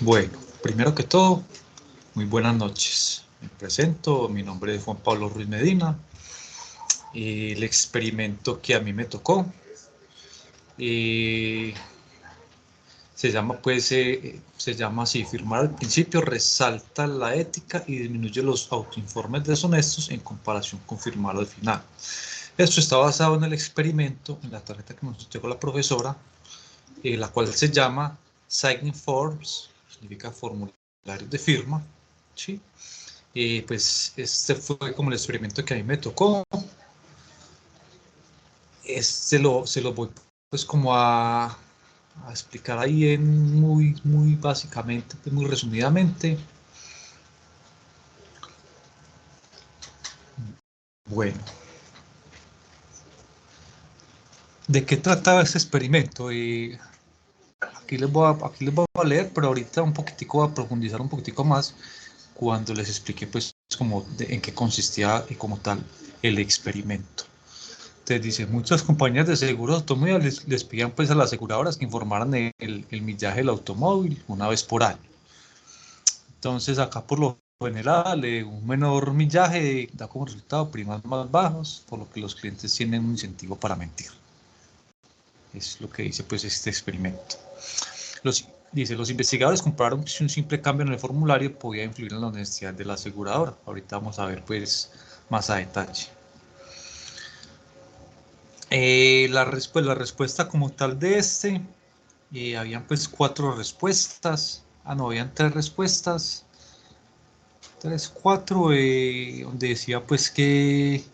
Bueno, primero que todo, muy buenas noches. Me presento, mi nombre es Juan Pablo Ruiz Medina. El experimento que a mí me tocó se llama así: firmar al principio resalta la ética y disminuye los autoinformes deshonestos en comparación con firmar al final. Esto está basado en el experimento, en la tarjeta que nos entregó la profesora, la cual se llama Signing Forms, significa formularios de firma, ¿sí? Pues este fue como el experimento que a mí me tocó. Se lo voy pues como a explicar ahí en muy básicamente, pues muy resumidamente. Bueno, ¿de qué trataba este experimento? Aquí les voy a leer, pero ahorita un poquitico voy a profundizar un poquitico más cuando les explique pues como en qué consistía y como tal el experimento. Entonces dice, muchas compañías de seguros automóviles les pedían pues a las aseguradoras que informaran el millaje del automóvil una vez por año. Entonces acá por lo general un menor millaje da como resultado primas más bajos, por lo que los clientes tienen un incentivo para mentir. Es lo que dice pues este experimento. Los investigadores compararon si un simple cambio en el formulario podía influir en la honestidad de la aseguradora. Ahorita vamos a ver pues más a detalle. La respuesta como tal de habían pues 4 respuestas. No, habían 3 respuestas. 3, 4, donde decía pues que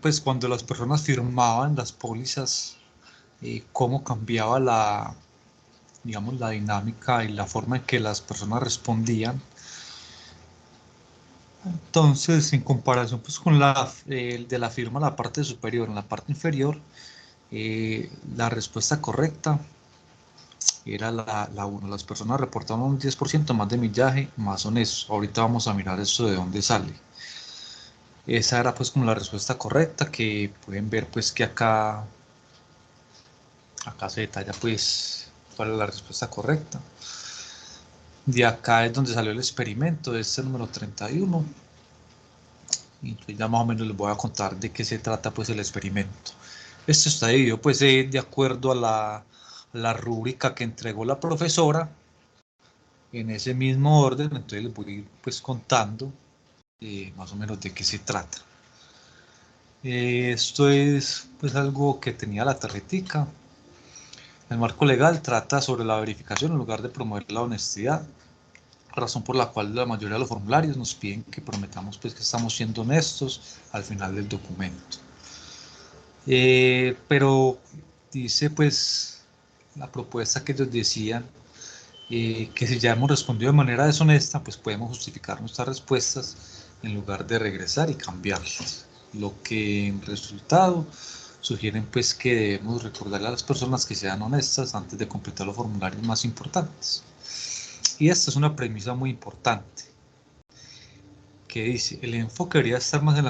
pues cuando las personas firmaban las pólizas, cómo cambiaba digamos, la dinámica y la forma en que las personas respondían. Entonces, en comparación pues con de la firma en la parte superior, en la parte inferior, la respuesta correcta era la 1. Las personas reportaban un 10% más de millaje, más honesto. Ahorita vamos a mirar eso de dónde sale. Esa era pues como la respuesta correcta, que pueden ver pues que acá se detalla pues cuál es la respuesta correcta. De acá es donde salió el experimento, este es el número 31. Y pues ya más o menos les voy a contar de qué se trata pues el experimento. Esto está dividido pues de acuerdo a la rúbrica que entregó la profesora, en ese mismo orden. Entonces les voy a ir pues contando más o menos de qué se trata. Esto es pues algo que tenía la tarjetica. El marco legal trata sobre la verificación en lugar de promover la honestidad, razón por la cual la mayoría de los formularios nos piden que prometamos pues que estamos siendo honestos al final del documento. Pero dice pues la propuesta que ellos decían, que si ya hemos respondido de manera deshonesta, pues podemos justificar nuestras respuestas en lugar de regresar y cambiarlas. Lo que en resultado sugieren pues que debemos recordarle a las personas que sean honestas antes de completar los formularios más importantes. Y esta es una premisa muy importante, que dice, el enfoque debería estar más en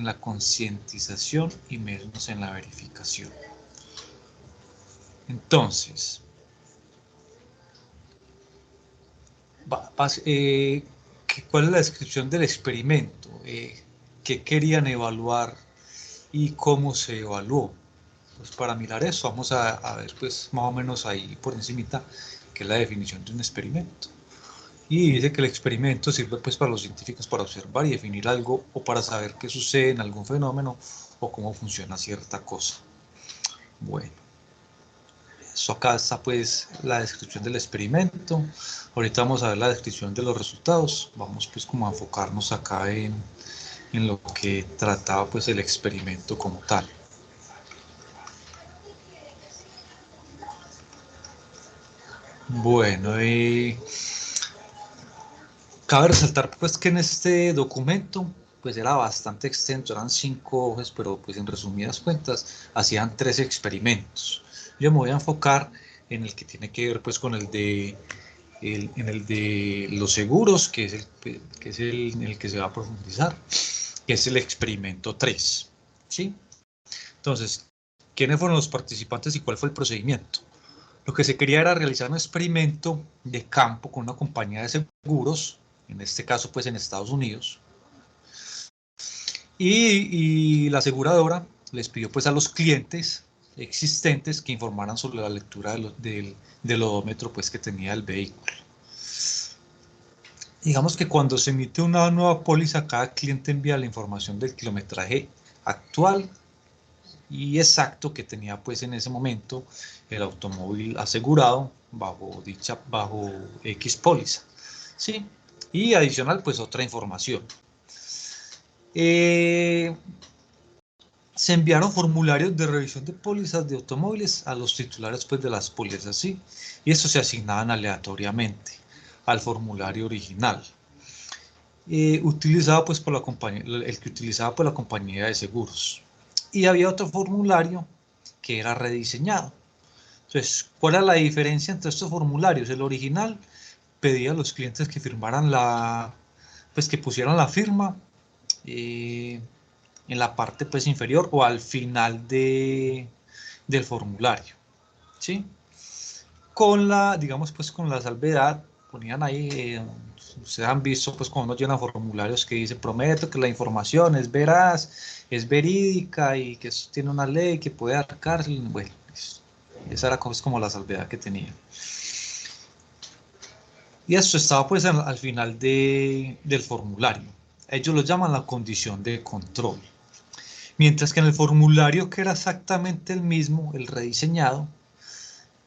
la concientización y menos en la verificación. Entonces, ¿cuál es la descripción del experimento? ¿Qué querían evaluar y cómo se evaluó? Pues para mirar eso vamos a ver pues más o menos ahí por encimita qué es la definición de un experimento. Y dice que el experimento sirve pues para los científicos para observar y definir algo, o para saber qué sucede en algún fenómeno o cómo funciona cierta cosa. Bueno, eso acá está pues la descripción del experimento. Ahorita vamos a ver la descripción de los resultados. Vamos pues como a enfocarnos acá en lo que trataba pues el experimento como tal. Bueno, cabe resaltar pues que en este documento pues era bastante extenso, eran 5 hojas, pero pues en resumidas cuentas hacían 3 experimentos. Yo me voy a enfocar en el que tiene que ver pues con en el de los seguros, que es en el que se va a profundizar, que es el experimento 3, ¿sí? Entonces, ¿quiénes fueron los participantes y cuál fue el procedimiento? Lo que se quería era realizar un experimento de campo con una compañía de seguros, en este caso pues en Estados Unidos, y la aseguradora les pidió pues a los clientes existentes que informaran sobre la lectura del odómetro pues que tenía el vehículo. Digamos que cuando se emite una nueva póliza, cada cliente envía la información del kilometraje actual y exacto que tenía pues en ese momento el automóvil asegurado bajo X póliza, ¿sí? Y adicional pues otra información. Se enviaron formularios de revisión de pólizas de automóviles a los titulares pues de las pólizas, ¿sí? Y estos se asignaban aleatoriamente al formulario original. Utilizado pues por la compañía, el que utilizaba por la compañía de seguros. Y había otro formulario que era rediseñado. Entonces, ¿cuál era la diferencia entre estos formularios? El original pedía a los clientes que firmaran pues que pusieran la firma en la parte pues inferior o al final del formulario, ¿sí? Digamos pues con la salvedad, ponían ahí, ustedes han visto pues cuando uno llena formularios que dice, prometo que la información es veraz, es verídica y que tiene una ley que puede dar cárcel. Bueno, esa era pues, como la salvedad que tenía. Y esto estaba pues al final del formulario. Ellos lo llaman la condición de control. Mientras que en el formulario, que era exactamente el mismo, el rediseñado,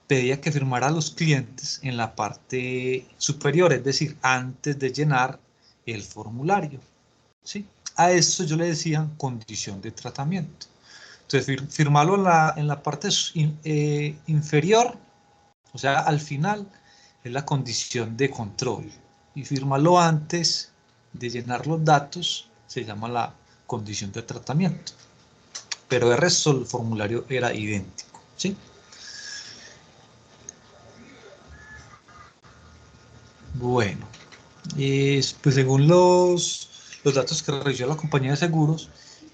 pedía que firmara a los clientes en la parte superior, es decir, antes de llenar el formulario, ¿sí? A esto yo le decía condición de tratamiento. Entonces, firmarlo en la parte inferior, o sea, al final, es la condición de control. Y firmarlo antes de llenar los datos se llama la condición de tratamiento. Pero de resto el formulario era idéntico, ¿sí? Bueno, pues según los datos que revisó la compañía de seguros,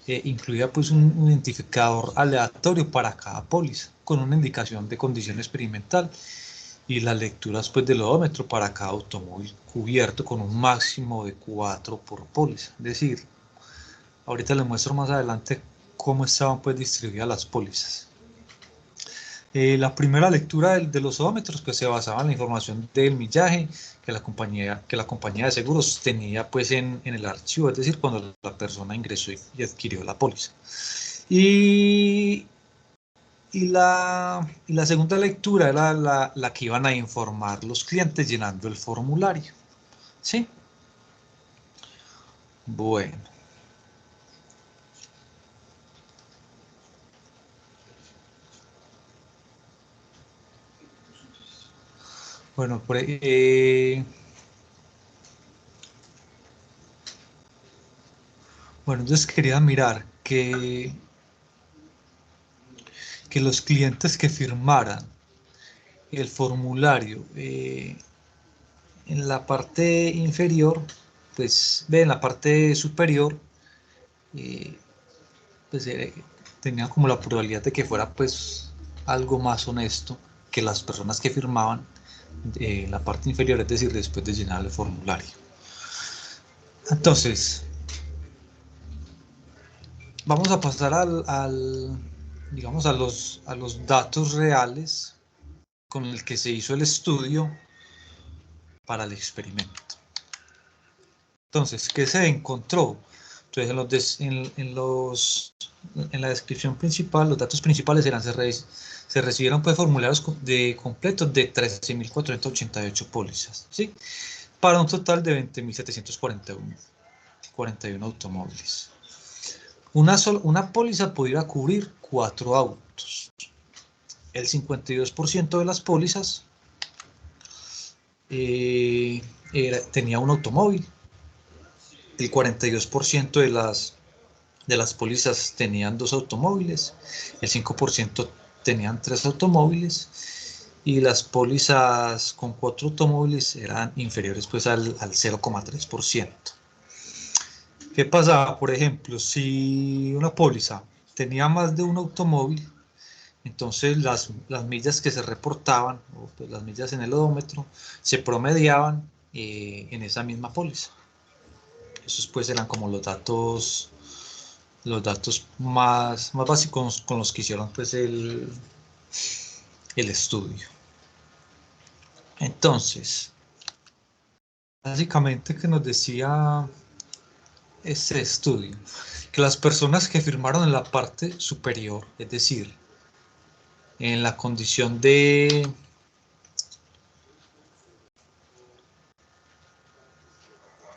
incluía pues un identificador aleatorio para cada póliza, con una indicación de condición experimental y las lecturas pues del odómetro para cada automóvil cubierto con un máximo de 4 por póliza. Es decir, ahorita les muestro más adelante cómo estaban pues distribuidas las pólizas. La primera lectura de los odómetros pues, se basaba en la información del millaje que la compañía de seguros tenía pues, en el archivo, es decir, cuando la persona ingresó y adquirió la póliza. Y la segunda lectura era la que iban a informar los clientes llenando el formulario. ¿Sí? Bueno. Bueno, bueno, entonces quería mirar que los clientes que firmaran el formulario en la parte inferior, pues ve en la parte superior, eh, pues tenía como la probabilidad de que fuera pues algo más honesto que las personas que firmaban en la parte inferior, es decir, después de llenar el formulario. Entonces, vamos a pasar digamos, a los datos reales con el que se hizo el estudio para el experimento. Entonces, ¿qué se encontró? Entonces, en la descripción principal, los datos principales eran, se recibieron pues formularios completos de 13.488 pólizas, ¿sí? Para un total de 20.741 automóviles. Una póliza pudiera cubrir 4 autos. El 52% de las pólizas tenía un automóvil. El 42% de las pólizas tenían 2 automóviles, el 5% tenían 3 automóviles y las pólizas con 4 automóviles eran inferiores pues al 0,3%. ¿Qué pasaba? Por ejemplo, si una póliza tenía más de un automóvil, Entonces las millas que se reportaban, o pues las millas en el odómetro, se promediaban en esa misma póliza. Esos pues eran como los datos más básicos con los que hicieron pues el estudio. Entonces, básicamente que nos decía este estudio, que las personas que firmaron en la parte superior, es decir, en la condición de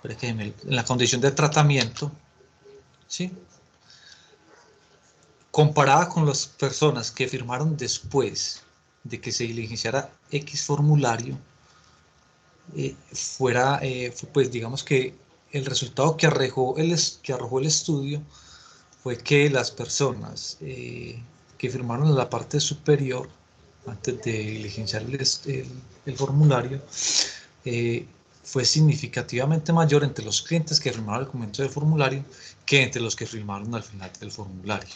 en la condición de tratamiento, ¿sí? Comparada con las personas que firmaron después de que se diligenciara X formulario, pues digamos que el resultado que arrojó el estudio fue que las personas que firmaron en la parte superior, antes de diligenciar el formulario, fue significativamente mayor entre los clientes que firmaron al comienzo del formulario que entre los que firmaron al final del formulario.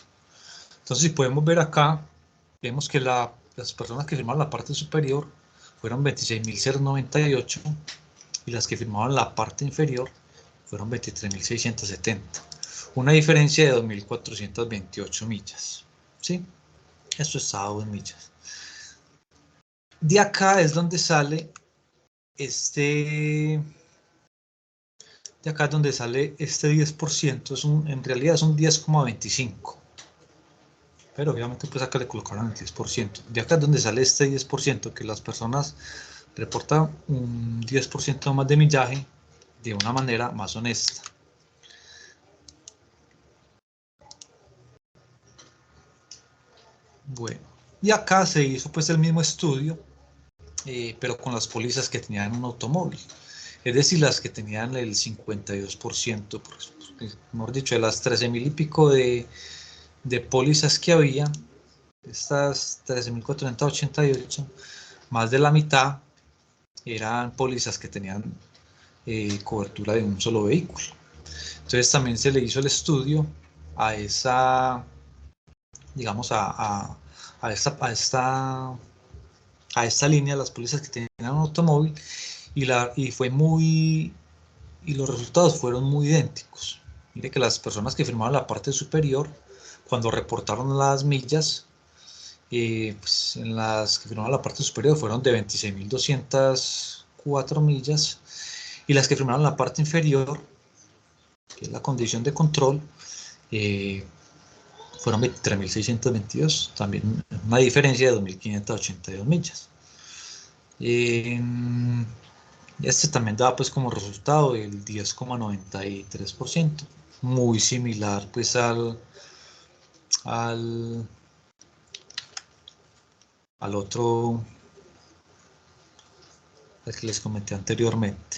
Entonces, si podemos ver acá, vemos que las personas que firmaron la parte superior fueron 26.098 y las que firmaron la parte inferior fueron 23.670. Una diferencia de 2.428 millas. ¿Sí? Esto está dado en millas. De acá es donde sale este 10%, en realidad es un 10,25. Pero obviamente pues acá le colocaron el 10%. De acá es donde sale este 10%, que las personas reportan un 10% más de millaje de una manera más honesta. Bueno, y acá se hizo pues el mismo estudio, pero con las pólizas que tenían un automóvil. Es decir, las que tenían el 52%, mejor dicho, de las 13.000 y pico de pólizas que había, estas 13.488, más de la mitad eran pólizas que tenían cobertura de un solo vehículo. Entonces también se le hizo el estudio a esa, digamos, a esta línea, las pólizas que tenían un automóvil, y fue muy, y los resultados fueron muy idénticos. Mire que las personas que firmaron la parte superior, cuando reportaron las millas, pues en las que firmaron la parte superior fueron de 26.204 millas, y las que firmaron la parte inferior, que es la condición de control, fueron 23.622, también una diferencia de 2.582 millas. Este también da pues como resultado el 10,93%, muy similar pues al otro, al que les comenté anteriormente.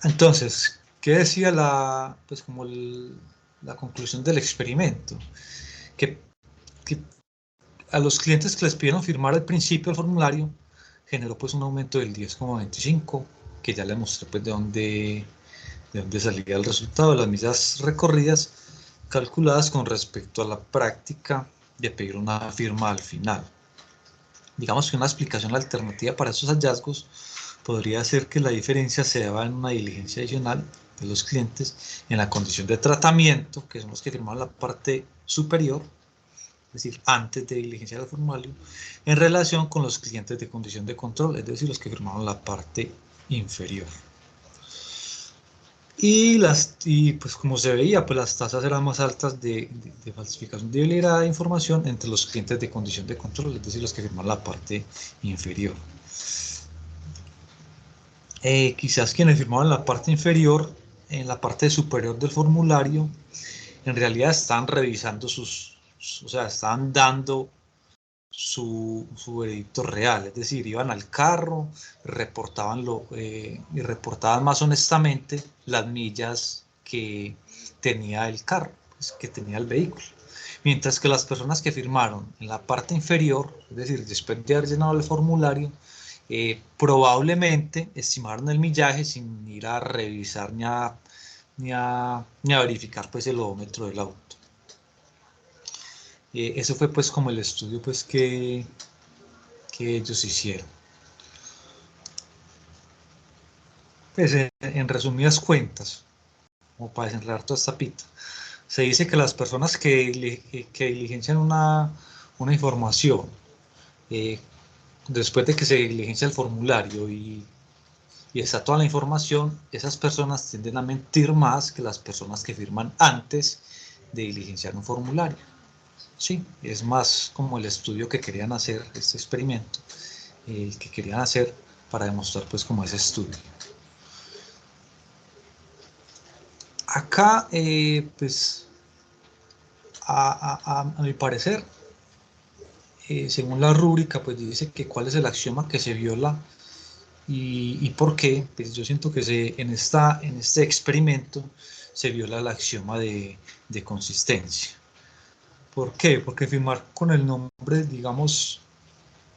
Entonces, ¿qué decía la conclusión del experimento? Que a los clientes que les pidieron firmar al principio el formulario generó pues un aumento del 10,25, que ya les mostré pues de dónde salía el resultado de las millas recorridas calculadas con respecto a la práctica de pedir una firma al final. Digamos que una explicación alternativa para esos hallazgos podría ser que la diferencia se daba en una diligencia adicional de los clientes en la condición de tratamiento, que son los que firmaron la parte superior, es decir, antes de diligenciar el formulario, en relación con los clientes de condición de control, es decir, los que firmaron la parte inferior. Y pues como se veía, pues las tasas eran más altas de falsificación de habilidad de información entre los clientes de condición de control, es decir, los que firman la parte inferior. Quizás quienes firmaban la parte inferior, en la parte superior del formulario, en realidad están revisando o sea, están dando su veredicto real, es decir, iban al carro, reportaban y reportaban más honestamente las millas que tenía el carro, pues, que tenía el vehículo. Mientras que las personas que firmaron en la parte inferior, es decir, después de haber llenado el formulario, probablemente estimaron el millaje sin ir a revisar ni a verificar pues el odómetro del auto. Eso fue pues como el estudio pues que ellos hicieron. Pues en resumidas cuentas, como para desenredar toda esta pita, se dice que las personas que diligencian una información, después de que se diligencia el formulario y está toda la información, esas personas tienden a mentir más que las personas que firman antes de diligenciar un formulario. Sí, es más como el estudio que querían hacer, este experimento, el que querían hacer para demostrar pues como ese estudio. Acá, pues, a mi parecer, según la rúbrica, pues dice que cuál es el axioma que se viola y por qué. Pues yo siento que en este experimento se viola el axioma de consistencia. ¿Por qué? Porque firmar con el nombre, digamos,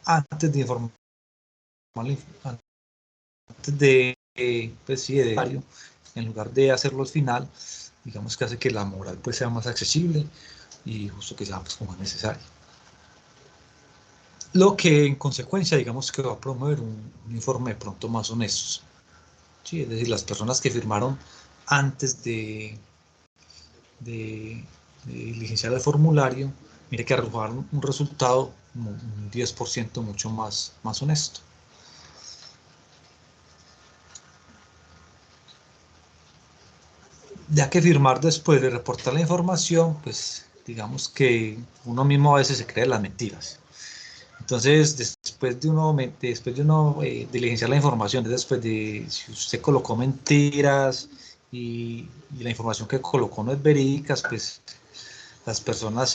antes de informar, antes de, pues sí, de diario, en lugar de hacerlo al final, digamos que hace que la moral pues sea más accesible y justo que sea pues como es necesario. Lo que en consecuencia digamos que va a promover un informe de pronto más honesto. Sí, es decir, las personas que firmaron antes de diligenciar el formulario, mire que arrojaron un resultado un 10% mucho más honesto. Ya que firmar después de reportar la información, pues digamos que uno mismo a veces se cree las mentiras. Entonces, después de uno diligenciar la información, después de si usted colocó mentiras y la información que colocó no es verídica, pues las personas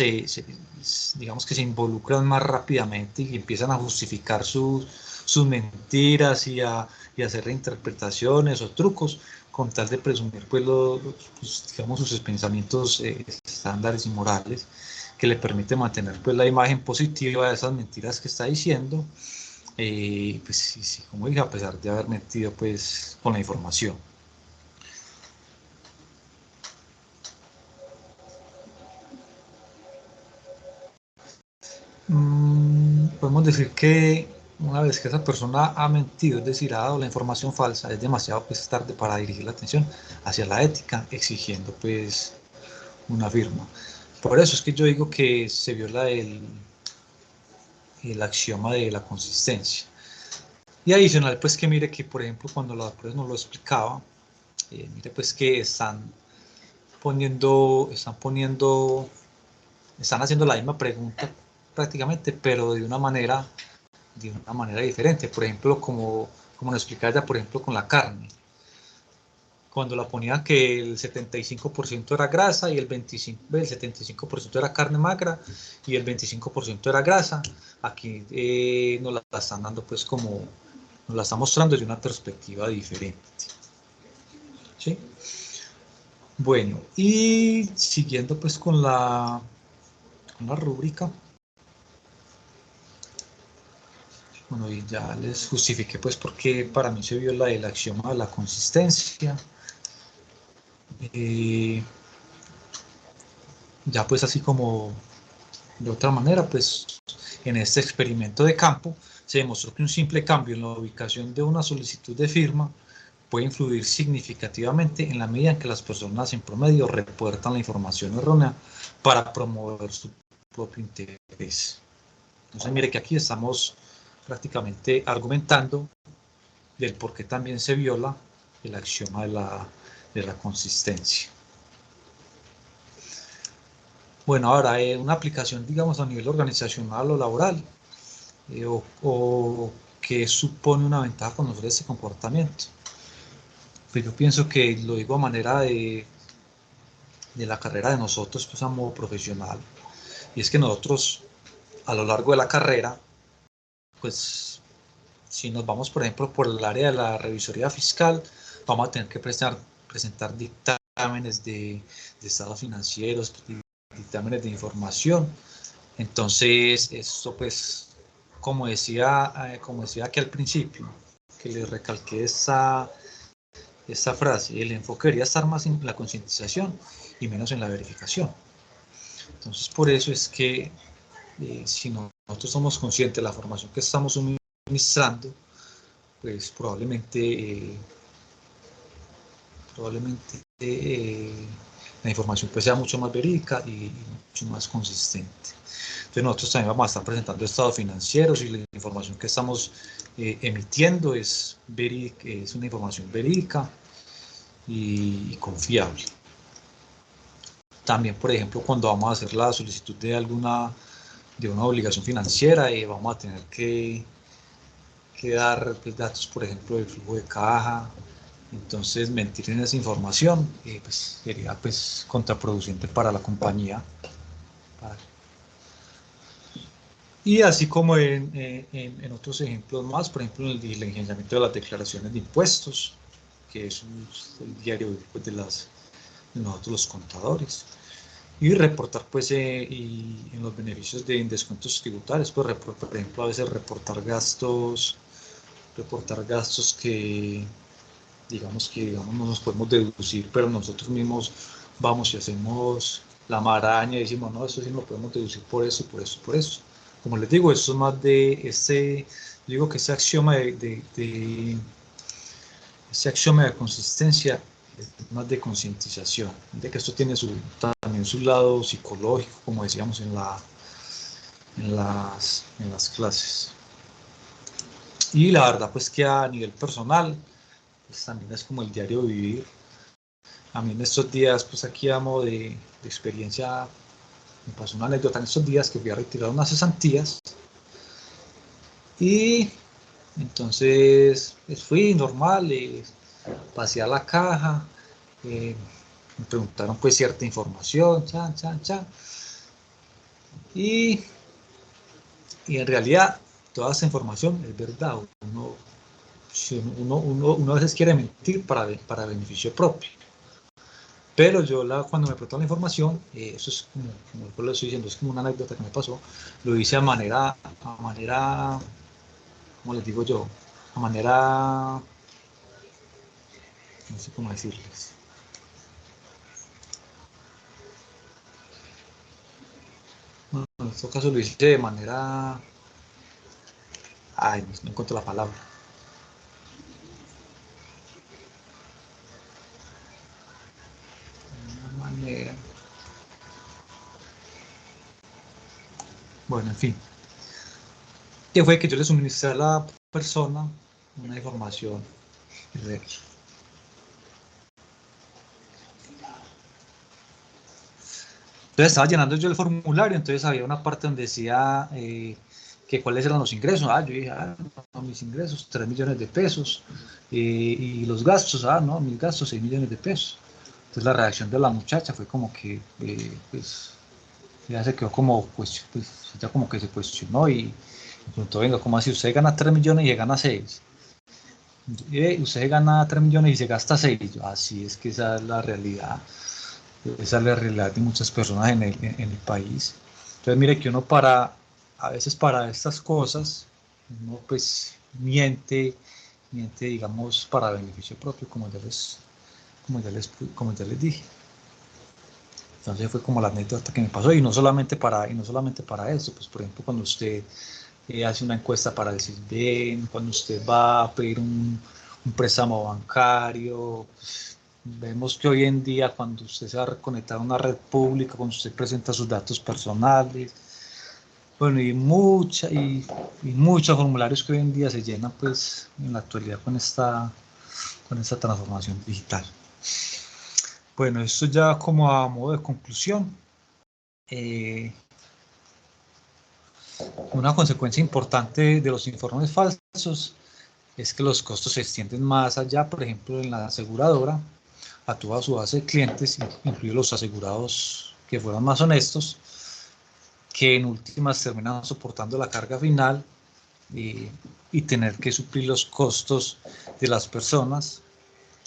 digamos que se involucran más rápidamente y empiezan a justificar sus mentiras y hacer reinterpretaciones o trucos con tal de presumir pues, pues digamos sus pensamientos estándares y morales que le permite mantener pues la imagen positiva de esas mentiras que está diciendo, pues sí, como dije, a pesar de haber mentido pues con la información. Podemos decir que una vez que esa persona ha mentido, es decir, ha dado la información falsa, es demasiado pues tarde para dirigir la atención hacia la ética, exigiendo pues una firma. Por eso es que yo digo que se viola el axioma de la consistencia. Y adicional, pues que mire que, por ejemplo, cuando la prueba nos lo explicaba, mire pues que están haciendo la misma pregunta prácticamente, pero de una manera diferente. Por ejemplo, como nos explicaba ya, por ejemplo, con la carne. Cuando la ponían que el 75% era grasa y el 75% era carne magra y el 25% era grasa, aquí nos la están dando pues como, nos la está mostrando desde una perspectiva diferente. ¿Sí? Bueno, y siguiendo pues con la rúbrica, bueno, y ya les justifiqué pues por qué para mí se viola el axioma de la consistencia. Ya pues así como de otra manera, pues en este experimento de campo se demostró que un simple cambio en la ubicación de una solicitud de firma puede influir significativamente en la medida en que las personas en promedio repuertan la información errónea para promover su propio interés. Entonces mire que aquí estamos prácticamente argumentando del por qué también se viola el axioma de la consistencia. Bueno, ahora una aplicación, digamos, a nivel organizacional o laboral, o que supone una ventaja conocer ese comportamiento. Pues yo pienso que lo digo a manera de la carrera de nosotros, pues a modo profesional, y es que nosotros a lo largo de la carrera, pues si nos vamos, por ejemplo, por el área de la revisoría fiscal, vamos a tener que presentar dictámenes de estados financieros, dictámenes de información. Entonces, esto pues, como decía aquí al principio, que les recalqué esta frase, el enfoque debería estar más en la concientización y menos en la verificación. Entonces, por eso es que si nosotros somos conscientes de la formación que estamos suministrando, pues probablemente la información pues sea mucho más verídica y mucho más consistente. Entonces nosotros también vamos a estar presentando estados financieros y la información que estamos emitiendo es una información verídica y confiable. También, por ejemplo, cuando vamos a hacer la solicitud de una obligación financiera, vamos a tener que dar pues, datos, por ejemplo, del flujo de caja. Entonces, mentir en esa información pues, sería pues, contraproducente para la compañía. Y así como en otros ejemplos más, por ejemplo, en el diligenciamiento de las declaraciones de impuestos, que es el diario pues, de nosotros los contadores. Y reportar, pues, y en los beneficios de descuentos tributarios, pues, por ejemplo, a veces reportar gastos que digamos no nos podemos deducir, pero nosotros mismos vamos y hacemos la maraña y decimos, no, esto sí lo podemos deducir por eso, por eso, por eso. Como les digo, eso es más de digo que ese axioma ese axioma de consistencia es más de concientización, de que esto tiene también su lado psicológico, como decíamos en las clases. Y la verdad, pues que a nivel personal, pues también es como el diario vivir. A mí en estos días, pues aquí amo de experiencia, me pasó una anécdota en estos días que fui a retirar unas cesantías y entonces pues fui normal, pasé a la caja, me preguntaron pues cierta información, y en realidad toda esa información es verdad. Uno a veces quiere mentir para beneficio propio. Pero yo cuando me preguntó la información, eso es como lo estoy diciendo, es como una anécdota que me pasó, lo hice ¿cómo les digo yo? A manera, no sé cómo decirles. Bueno, en este caso lo hice de manera, no encuentro la palabra. De una manera, bueno, en fin. Que fue que yo le suministré a la persona una información irreal. Entonces estaba llenando yo el formulario, entonces había una parte donde decía que cuáles eran los ingresos. Yo dije, no, mis ingresos, 3 millones de pesos. Y los gastos, no, mis gastos, 6 millones de pesos. Entonces la reacción de la muchacha fue como que, pues, ya se quedó como, pues, ya como que se cuestionó y preguntó, venga, ¿cómo así? Usted gana 3 millones y se gana 6. Usted gana 3 millones y se gasta 6. Así es que esa es la realidad. Esa es la realidad de muchas personas en el país. Entonces, mire que uno a veces para estas cosas, uno pues miente, digamos, para beneficio propio, como ya les dije. Entonces fue como la anécdota que me pasó, y no solamente para eso, pues por ejemplo cuando usted hace una encuesta para decir ven, cuando usted va a pedir un préstamo bancario, pues, vemos que hoy en día cuando usted se va a reconectar a una red pública, cuando usted presenta sus datos personales, bueno, y muchos formularios que hoy en día se llenan pues en la actualidad con esta transformación digital. Bueno, esto ya como a modo de conclusión. Una consecuencia importante de los informes falsos es que los costos se extienden más allá, por ejemplo, en la aseguradora, a toda su base de clientes, incluidos los asegurados que fueron más honestos, que en últimas terminan soportando la carga final y tener que suplir los costos de las personas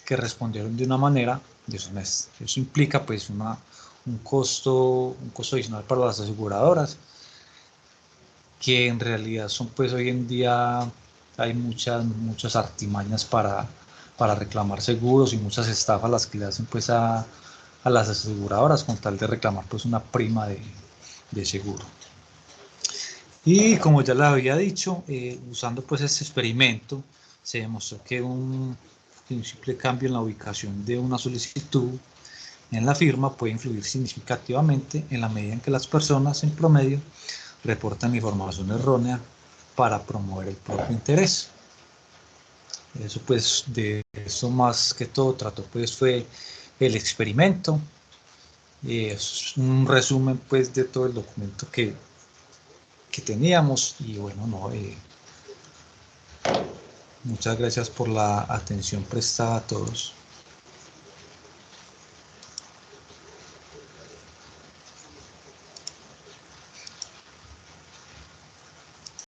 que respondieron de una manera deshonesta. Eso implica pues un costo adicional para las aseguradoras, que en realidad son pues hoy en día hay muchas artimañas para reclamar seguros y muchas estafas las que le hacen pues a a las aseguradoras con tal de reclamar pues una prima de seguro. Y como ya les había dicho, usando pues este experimento, se demostró que un simple cambio en la ubicación de una solicitud en la firma puede influir significativamente en la medida en que las personas en promedio reportan información errónea para promover el propio interés. Eso pues, de eso más que todo trató pues fue el experimento. Es un resumen pues de todo el documento que teníamos y bueno, no, muchas gracias por la atención prestada a todos.